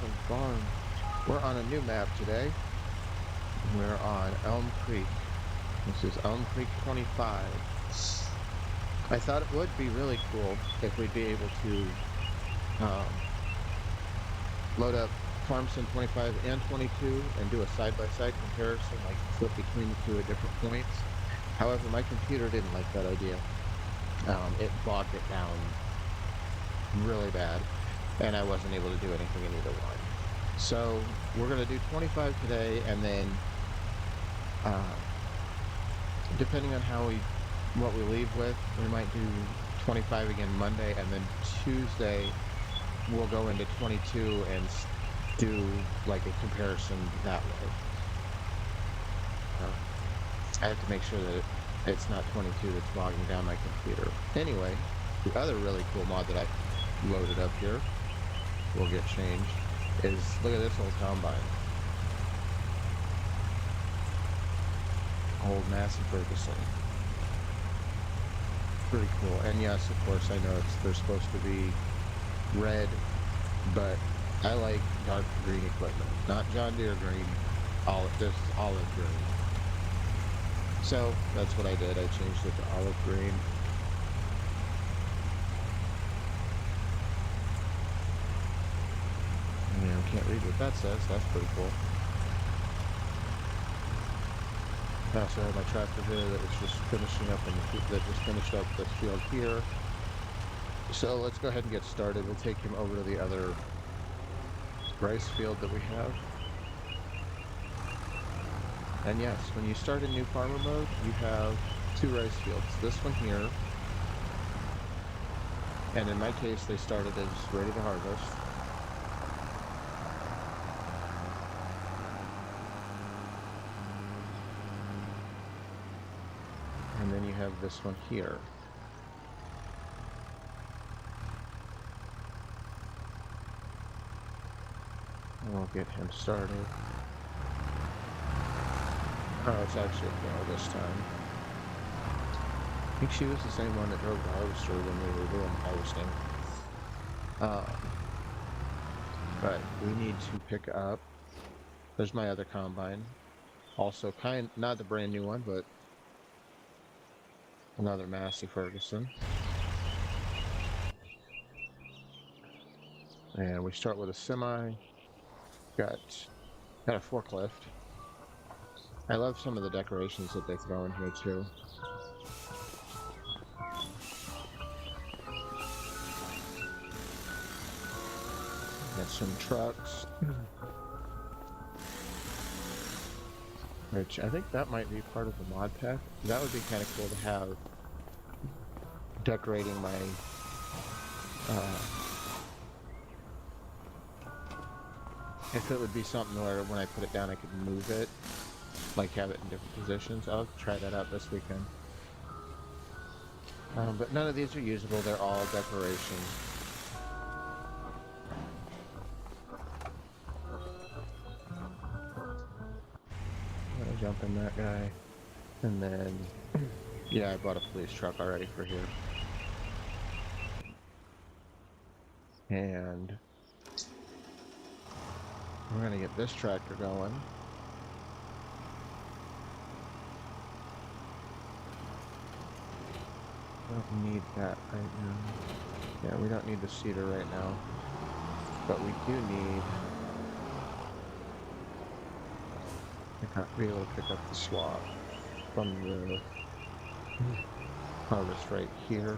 Southern Farm. We're on a new map today. We're on Elm Creek. This is Elm Creek 25. I thought it would be really cool if we'd be able to um, load up Farm Sim 25 and 22 and do a side-by-side comparison, like flip between the two at different points. However, my computer didn't like that idea. It bogged it down really bad, and I wasn't able to do anything in either one. So we're going to do 25 today, and then uh, depending on what we leave with, we might do 25 again Monday, and then Tuesday we'll go into 22 and do like a comparison that way. I have to make sure that it's not 22 that's bogging down my computer. Anyway, the other really cool mod that I loaded up here will get changed is, look at this old combine. Old Massey Ferguson. Pretty cool. And yes, of course, I know they're supposed to be red, but I like dark green equipment. Not John Deere green. This is olive green. So that's what I did. I changed it to olive green. I can't read what that says. That's pretty cool. I also have my tractor here that was just finishing up finished up this field here. So let's go ahead and get started. We'll take him over to the other rice field that we have. And yes, when you start in new farmer mode, you have two rice fields. This one here, and in my case, they started as ready to harvest. And then you have this one here. We'll get him started. Oh, it's actually a girl this time. I think she was the same one that drove the harvester when we were doing harvesting. But we need to pick up. There's my other combine. Also, not the brand new one, but another Massey Ferguson. And we start with a semi. Got a forklift. I love some of the decorations that they throw in here too. Got some trucks. Which I think that might be part of the mod pack. That would be kind of cool to have decorating my if it would be something where when I put it down I could move it, like have it in different positions. I'll try that out this weekend. But none of these are usable, they're all decoration. I'm gonna jump in that guy. And then, yeah, I bought a police truck already for here. And we're gonna get this tractor going. Don't need that right now. Yeah, we don't need the seeder right now. But we do need to be able to pick up the swap from the harvest right here.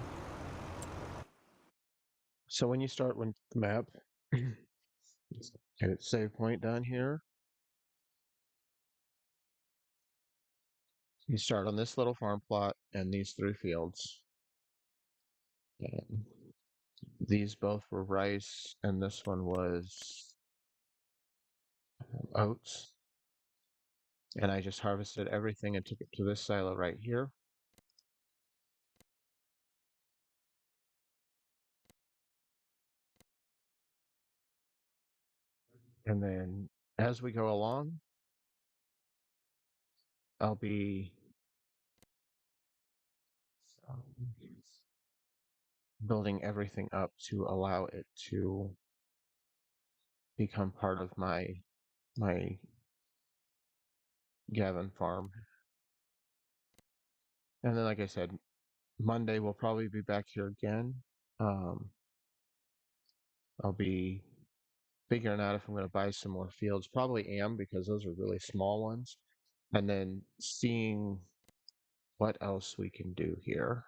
So when you start with the map, hit save point down here. You start on this little farm plot and these three fields. And these both were rice, and this one was oats. And I just harvested everything and took it to this silo right here. And then as we go along, I'll be building everything up to allow it to become part of my Gavin farm. And then, like I said, Monday we'll probably be back here again. Um, I'll be figuring out if I'm going to buy some more fields. Probably am, because those are really small ones. And then seeing what else we can do here.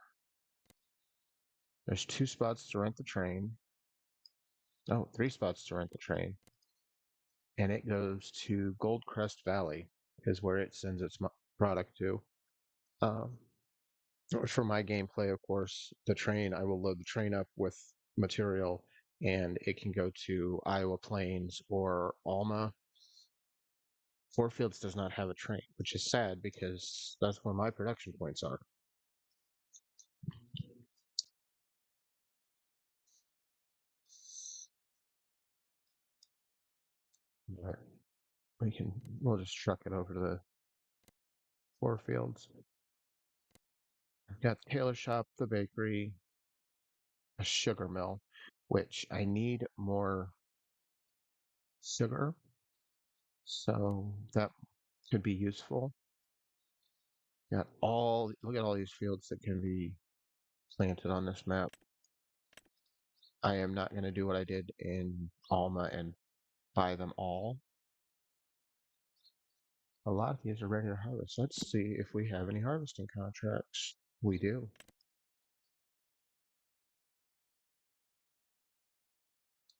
There's 2 spots to rent the train. Oh, 3 spots to rent the train. And it goes to Goldcrest Valley is where it sends its product to. Um, for my gameplay, of course, I will load the train up with material and it can go to Iowa Plains or Alma. Four Fields does not have a train, which is sad because that's where my production points are. But we'll just truck it over to the Four Fields. I've got the tailor shop, the bakery, a sugar mill, which I need more sugar, so that could be useful. Look at all these fields that can be planted on this map. I am not going to do what I did in Alma and buy them all. A lot of these are ready to harvest. Let's see if we have any harvesting contracts. We do.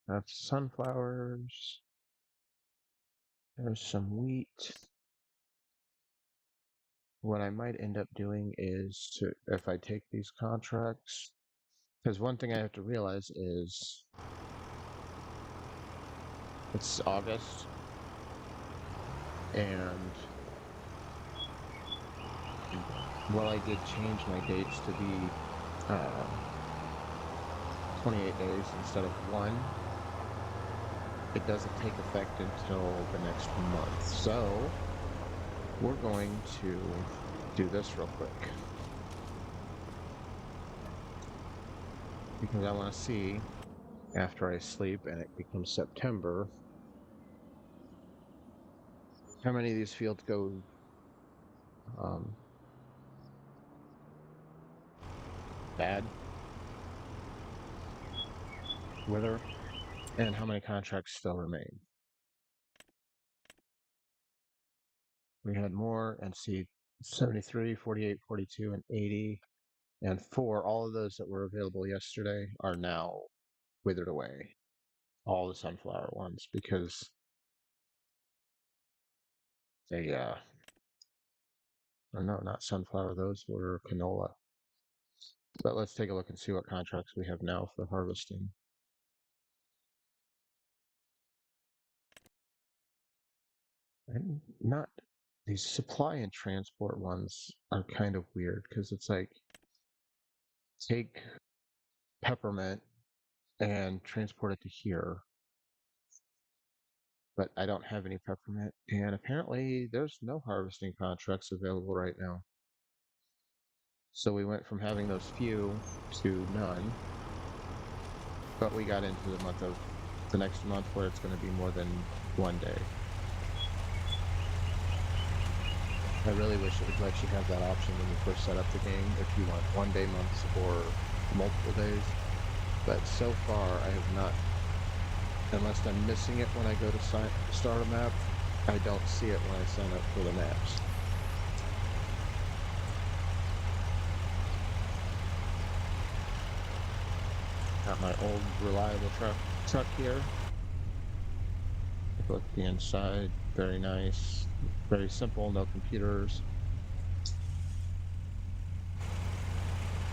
That's sunflowers. There's some wheat. What I might end up doing is if I take these contracts, because one thing I have to realize is it's August, and while I did change my dates to be 28 days instead of 1, it doesn't take effect until the next month. So we're going to do this real quick because I want to see, after I sleep and it becomes September, how many of these fields go bad, wither, and how many contracts still remain. We had more, and see 73, 48, 42, and 80, and 4. All of those that were available yesterday are now withered away. All the sunflower ones, because they, or no, not sunflower, those were canola. But let's take a look and see what contracts we have now for harvesting. And not these supply and transport ones are kind of weird because it's like take peppermint and transport it to here, but I don't have any peppermint, and apparently there's no harvesting contracts available right now. So we went from having those few to none, but we got into the next month where it's going to be more than 1 day. I really wish it would let you have that option when you first set up the game, if you want 1 day months or multiple days. But so far, I have not, unless I'm missing it when I go to start a map, I don't see it when I sign up for the maps. Got my old reliable truck here. Look at the inside, very nice, very simple, no computers.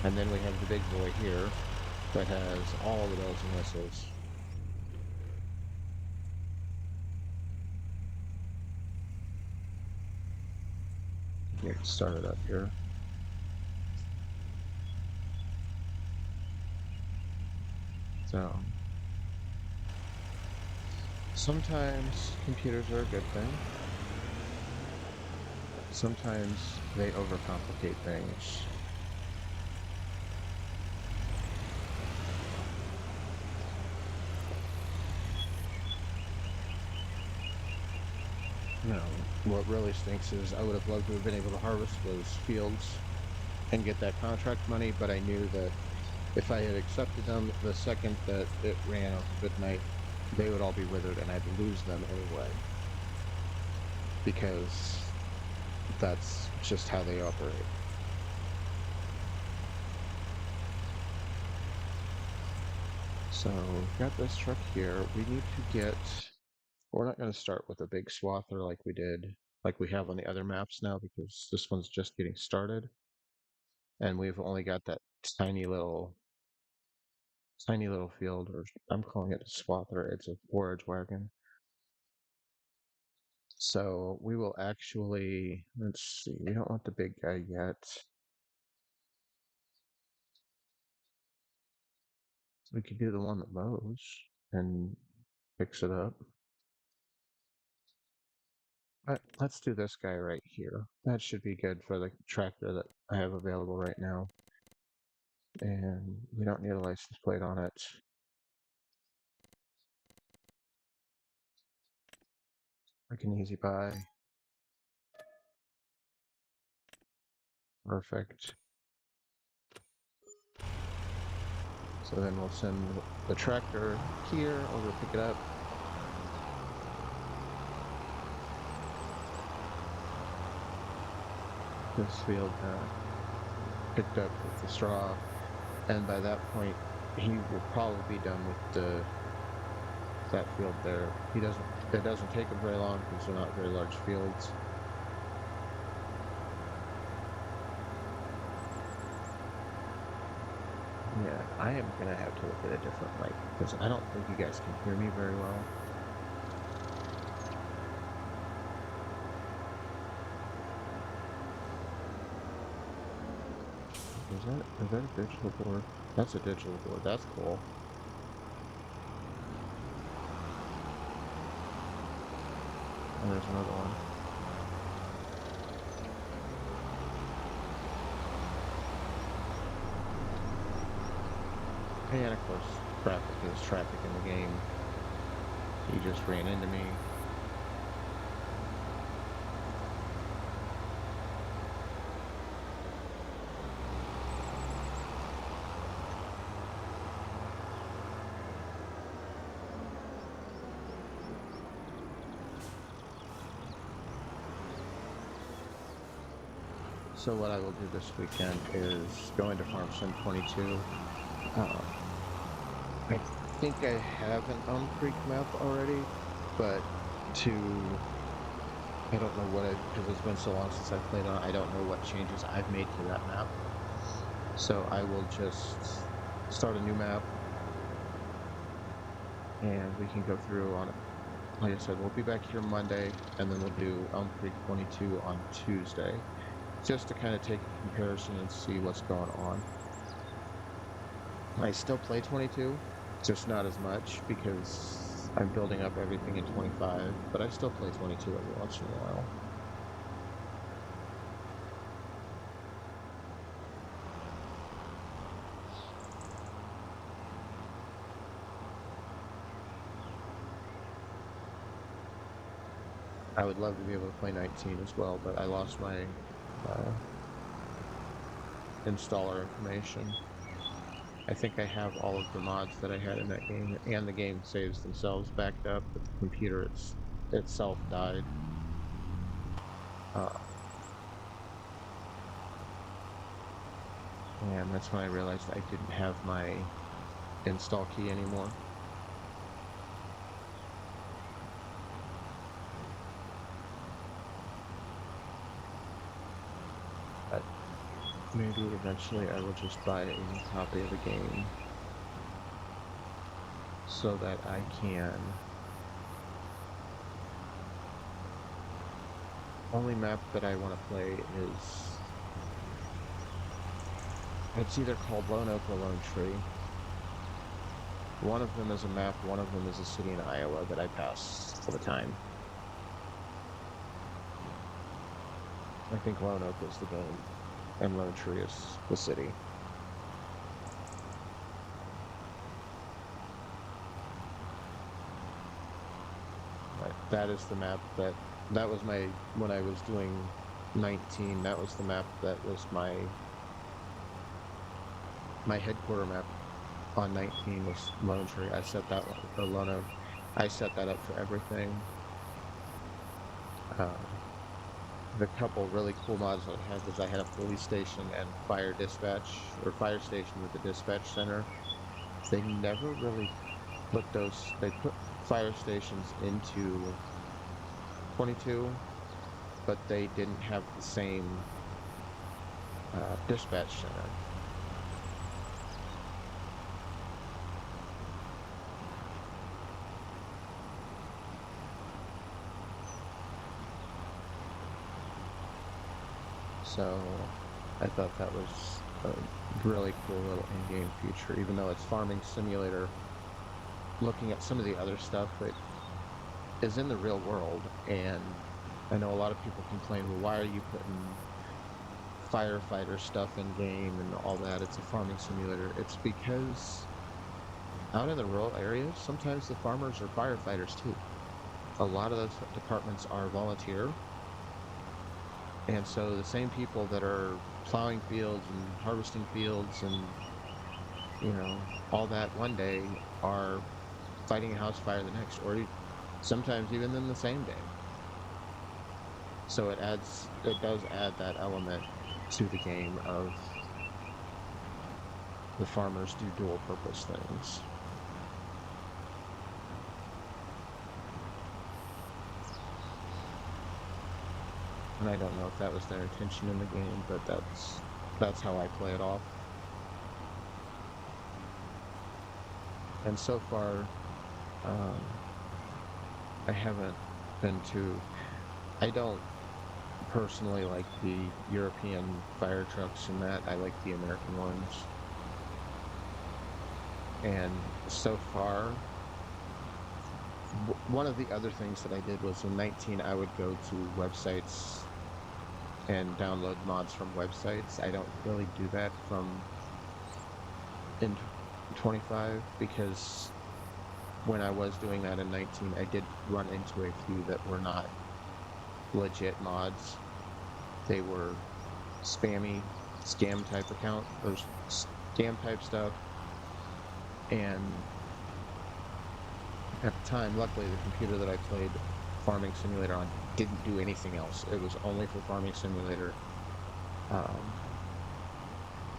And then we have the big boy here that has all the bells and whistles. Get started up here. So sometimes computers are a good thing. Sometimes they overcomplicate things. what really stinks is I would have loved to have been able to harvest those fields and get that contract money, but I knew that if I had accepted them the second that it ran out to midnight, they would all be withered and I'd lose them anyway. Because that's just how they operate. So we've got this truck here. We need to get, we're not going to start with a big swather like we have on the other maps now, because this one's just getting started. And we've only got that tiny little field, or I'm calling it a swather. It's a forage wagon. So we will actually, let's see, we don't want the big guy yet. We could do the one that mows and picks it up. Let's do this guy right here. That should be good for the tractor that I have available right now. And we don't need a license plate on it. Like an easy buy. Perfect. So then we'll send the tractor here over to pick it up. This field picked up with the straw, and by that point he will probably be done with that field there. It doesn't take him very long because they're not very large fields. Yeah, I am gonna have to look at a different mic because I don't think you guys can hear me very well. Is that a digital board? That's a digital board. That's cool. And there's another one. And of course, traffic is traffic in the game. He just ran into me. So what I will do this weekend is go into Farm Sim 22. I think I have an Elmcreek map already, but I don't know what because it's been so long since I played on it, I don't know what changes I've made to that map. So I will just start a new map and we can go through on it. Like I said, we'll be back here Monday and then we'll do Elmcreek 22 on Tuesday, just to kind of take a comparison and see what's going on. I still play 22, just not as much because I'm building up everything in 25, but I still play 22 every once in a while. I would love to be able to play 19 as well, but I lost my installer information. I think I have all of the mods that I had in that game, and the game saves themselves backed up, but the computer itself died. And that's when I realized I didn't have my install key anymore. But maybe eventually I will just buy a copy of the game so that I can. Only map that I want to play is, it's either called Lone Oak or Lone Tree. One of them is a map, one of them is a city in Iowa that I pass all the time. I think Lone Oak is the game, and Lone Tree is the city. But that is the map that that was when I was doing 19, that was the map that was my headquarter map on 19 was Lone Tree. I set that one, or Lona, I set that up for everything. The couple really cool mods that I had was I had a police station and fire dispatch, or fire station with a dispatch center. They never really put they put fire stations into 22, but they didn't have the same dispatch center. So I thought that was a really cool little in-game feature, even though it's Farming Simulator. Looking at some of the other stuff that is in the real world, and I know a lot of people complain, well, why are you putting firefighter stuff in game and all that? It's a farming simulator. It's because out in the rural areas, sometimes the farmers are firefighters too. A lot of those departments are volunteer, and so the same people that are plowing fields and harvesting fields and all that one day are fighting a house fire the next, or sometimes even in the same day. So it does add that element to the game of the farmers do dual purpose things. And I don't know if that was their intention in the game, but that's how I play it off. And so far, I haven't been I don't personally like the European fire trucks and that. I like the American ones. And so far, one of the other things that I did was in 19, I would go to websites and download mods from websites. I don't really do that in 25, because when I was doing that in 19, I did run into a few that were not legit mods. They were spammy, scam type account, or scam type stuff. And at the time, luckily, the computer that I played Farming Simulator on didn't do anything else. It was only for Farming Simulator.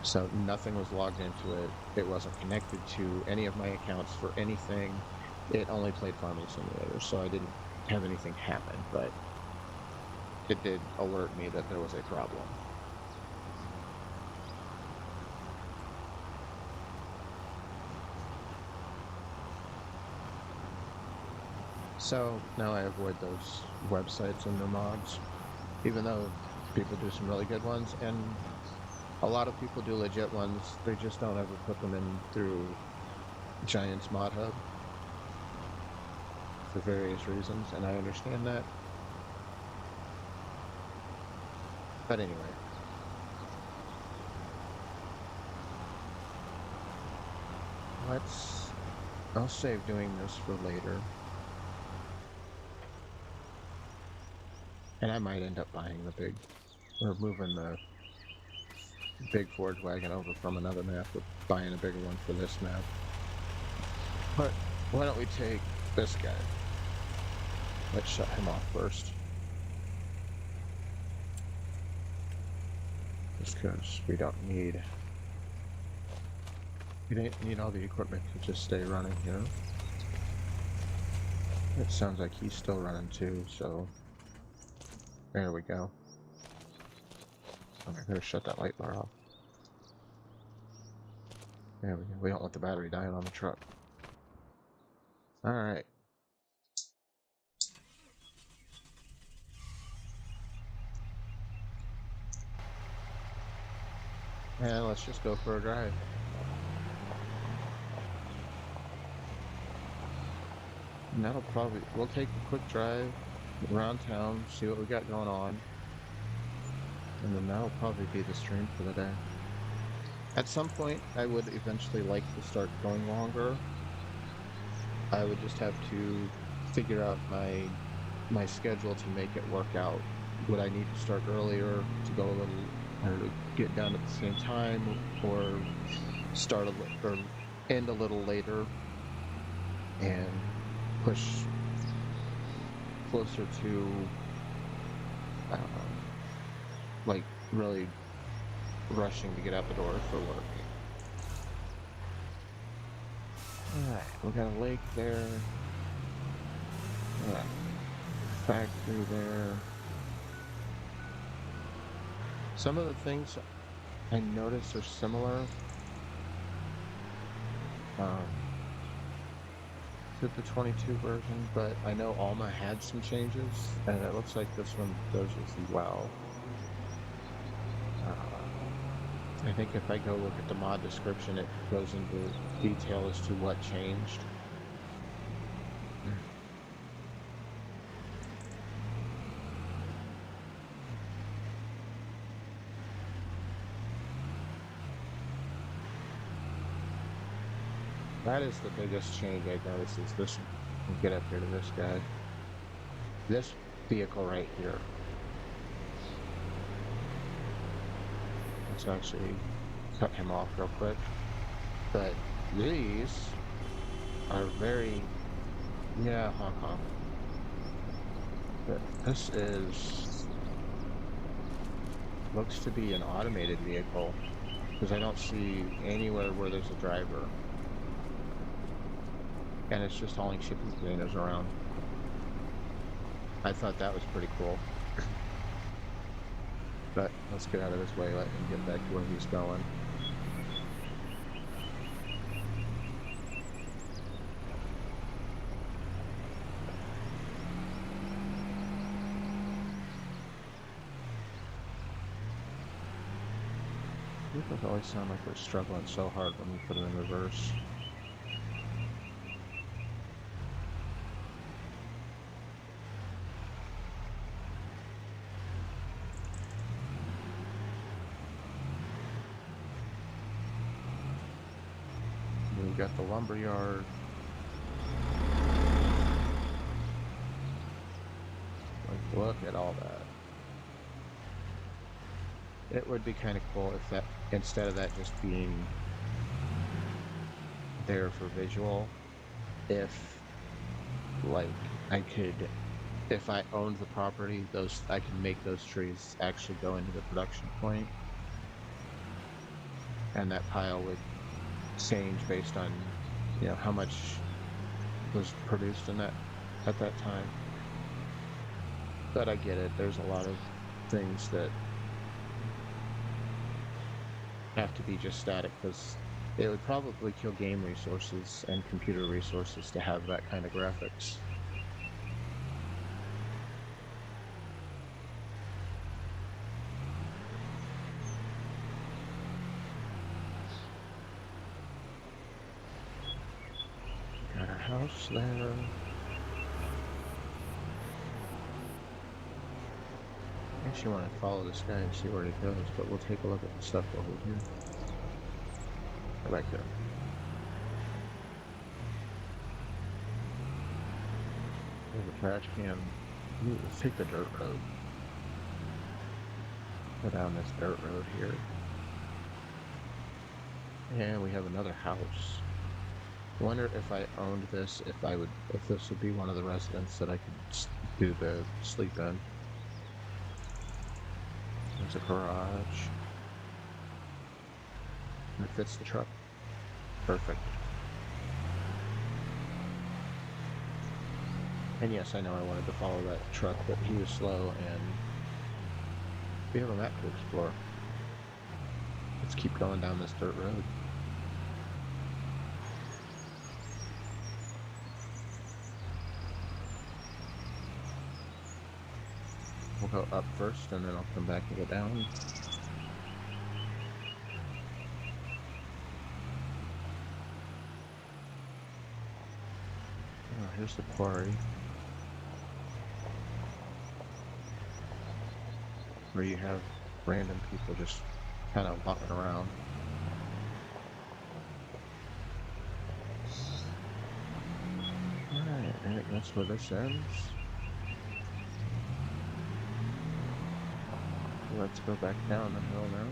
So nothing was logged into it. It wasn't connected to any of my accounts for anything. It only played Farming Simulator, so I didn't have anything happen, but it did alert me that there was a problem. So now I avoid those websites and their mods, even though people do some really good ones, and a lot of people do legit ones. They just don't ever put them in through Giant's Mod Hub for various reasons, and I understand that. But anyway. I'll save doing this for later. And I might end up buying moving the big Forge wagon over from another map, or buying a bigger one for this map. But why don't we take this guy? Let's shut him off first. Just because we don't need all the equipment to just stay running, you know? It sounds like he's still running too, so there we go. I'm gonna shut that light bar off. There we go. We don't want the battery dying on the truck. Alright. And let's just go for a drive. And we'll take a quick drive around town, see what we got going on. And then that'll probably be the stream for the day. At some point, I would eventually like to start going longer. I would just have to figure out my my schedule to make it work out. Would I need to start earlier to go a little, or to get done at the same time, or start or end a little later and push closer to um, like really rushing to get out the door for work. Alright, we got a lake there. Factory there. Some of the things I noticed are similar to the 22 version, but I know Alma had some changes, and it looks like this one does as well. I think if I go look at the mod description, it goes into detail as to what changed. That is the biggest change I noticed is this. We'll get up here to this guy. This vehicle right here. Let's actually cut him off real quick. But these are very, yeah, honk honk. But this looks to be an automated vehicle because I don't see anywhere where there's a driver. And it's just hauling shipping containers around. I thought that was pretty cool. But let's get out of his way, let him get back to where he's going. Vehicles always sound like they're struggling so hard when we put it in reverse. We got the lumber yard. Like, look at all that. It would be kind of cool if that, instead of that just being there for visual, if, like, I could, if I owned the property, I could make those trees actually go into the production point, and that pile would change based on, you know, how much was produced in that at that time. But I get it. There's a lot of things that have to be just static because it would probably kill game resources and computer resources to have that kind of graphics. Got a house there. I actually want to follow this guy and see where he goes, but we'll take a look at the stuff over here. Go back there. There's a trash can. Ooh, let's take the dirt road. Go down this dirt road here. And we have another house. I wonder if I owned this, if this would be one of the residents that I could do the sleep in. There's a garage. It fits the truck. Perfect. And yes, I know I wanted to follow that truck, but he was slow and we have a map to explore. Let's keep going down this dirt road. We'll go up first and then I'll come back and go down. Oh, here's the quarry. Where you have random people just kind of walking around. Alright, I think that's where this ends. Let's go back down the hill now.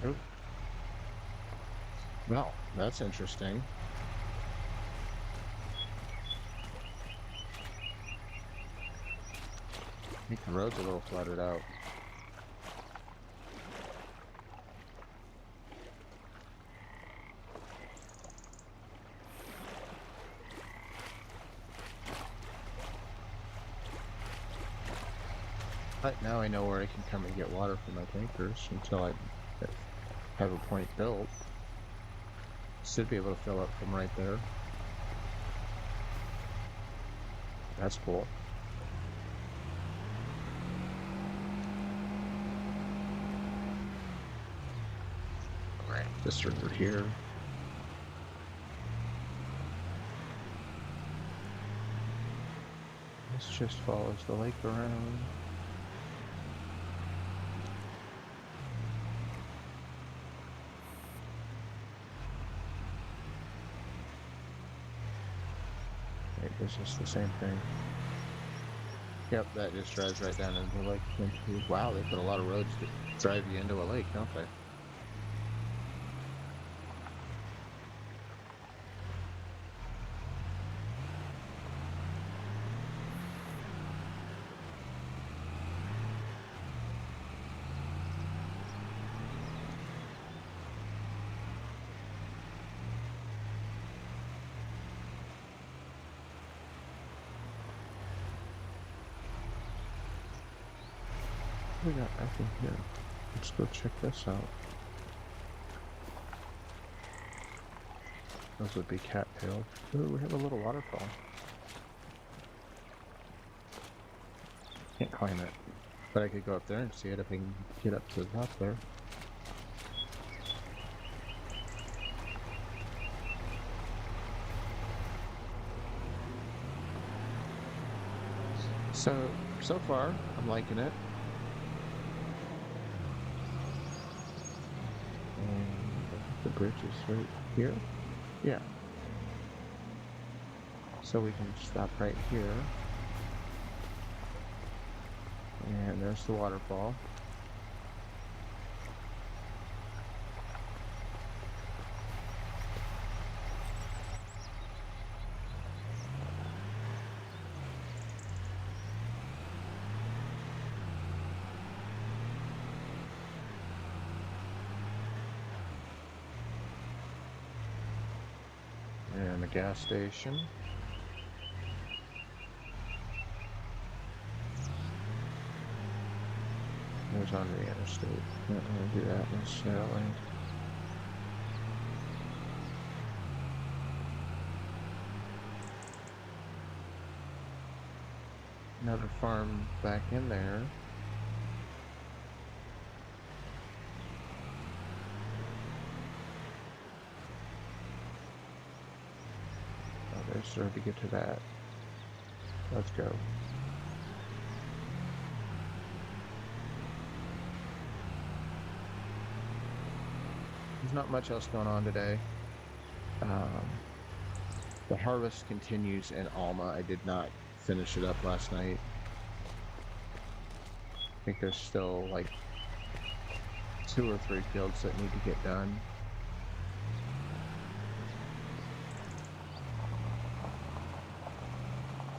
Oh, well, that's interesting. I think the road's a little flooded out. But now I know where I can come and get water for my tankers until I have a point built. Should be able to fill up from right there. That's cool. Alright, this river here. This just follows the lake around. Right, this is the same thing. Yep, that just drives right down into the lake. Wow, they put a lot of roads to drive you into a lake, don't they? We got nothing here. Let's go check this out. Those would be cattails. Ooh, we have a little waterfall. Can't climb it. But I could go up there and see it if I can get up to the top there. So far, I'm liking it. And the bridge is right here. Yeah. So we can stop right here. And there's the waterfall. And the gas station. There's on the interstate. Not going to do that necessarily. Another farm back in there. Oh, there's where to get to that. Let's go. There's not much else going on today. The harvest continues in Alma. I did not finish it up last night. I think there's still like 2 or 3 fields that need to get done.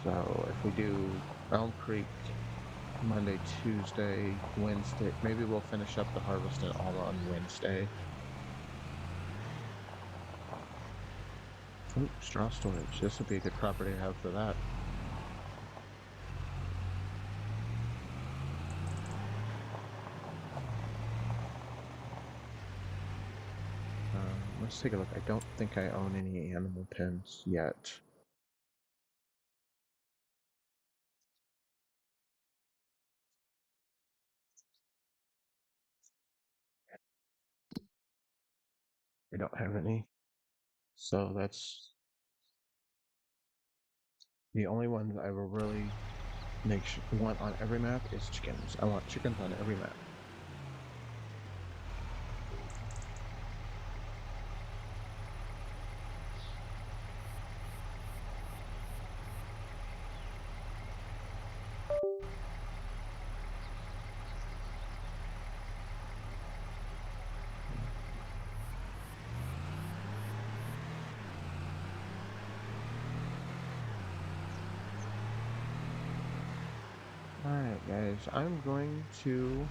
So if we do Elmcreek Monday, Tuesday, Wednesday, maybe we'll finish up the harvest in Alma on Wednesday. Ooh, straw storage. This would be a good property to have for that. Let's take a look. I don't think I own any animal pens yet. I don't have any. So that's the only ones I will really want on every map is chickens. I want chickens on every map. Alright guys, I'm going to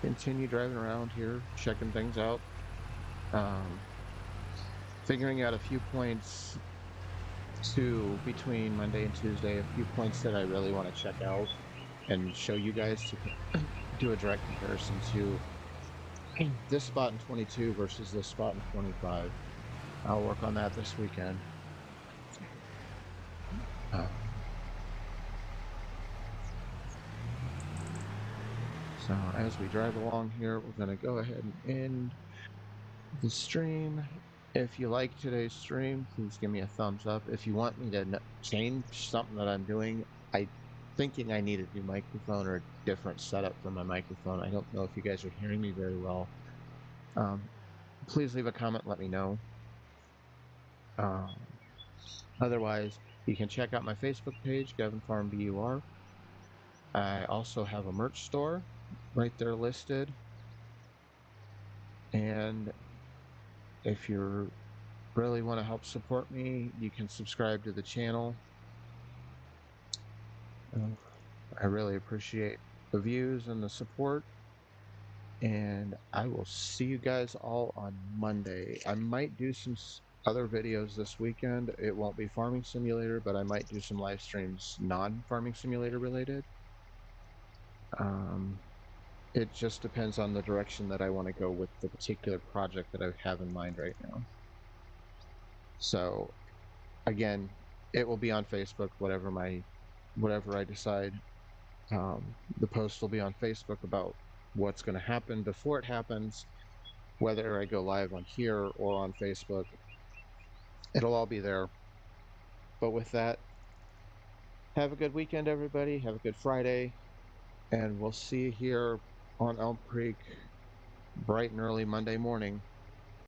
continue driving around here, checking things out. Figuring out a few points between Monday and Tuesday, a few points that I really want to check out and show you guys to do a direct comparison to this spot in 22 versus this spot in 25. I'll work on that this weekend. So as we drive along here, we're going to go ahead and end the stream. If you like today's stream, please give me a thumbs up. If you want me to change something that I'm doing, I'm thinking I need a new microphone or a different setup for my microphone. I don't know if you guys are hearing me very well. Please leave a comment, let me know. Otherwise, you can check out my Facebook page, Gavin Farm BUR. I also have a merch store right there listed. And if you really want to help support me, you can subscribe to the channel. I really appreciate the views and the support. And I will see you guys all on Monday. I might do some other videos this weekend. It won't be Farming Simulator, but I might do some live streams non-Farming Simulator related. It just depends on the direction that I want to go with the particular project that I have in mind right now. So again, it will be on Facebook, whatever I decide. The post will be on Facebook about what's going to happen before it happens, whether I go live on here or on Facebook. It'll all be there. But with that, have a good weekend, everybody. Have a good Friday. And we'll see you here on Elm Creek bright and early Monday morning.